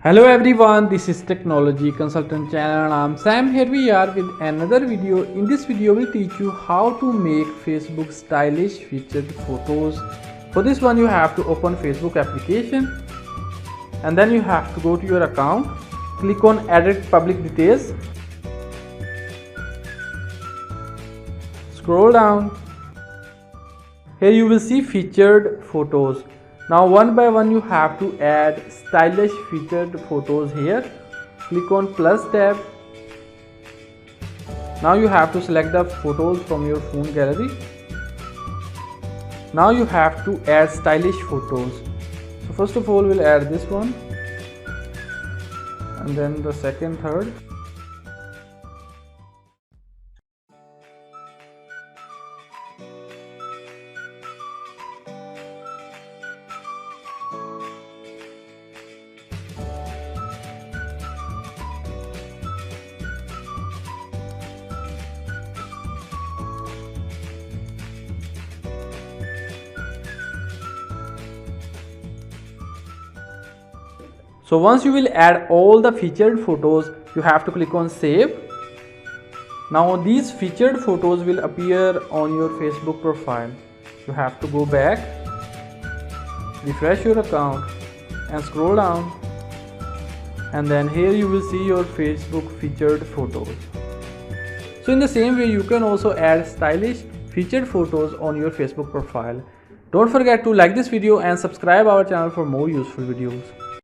Hello everyone, this is Technology Consultant channel and I'm Sam. Here we are with another video. In this video we'll teach you how to make Facebook stylish featured photos. For this one you have to open Facebook application and then you have to go to your account, click on edit public details, scroll down. Here you will see featured photos. Now one by one you have to add stylish featured photos here. Click on plus tab. Now you have to select the photos from your phone gallery. Now you have to add stylish photos. So first of all we'll add this one and then the second, third. So once you will add all the featured photos, you have to click on save. Now these featured photos will appear on your Facebook profile. You have to go back, refresh your account and scroll down, and then here you will see your Facebook featured photos. So in the same way you can also add stylish featured photos on your Facebook profile. Don't forget to like this video and subscribe our channel for more useful videos.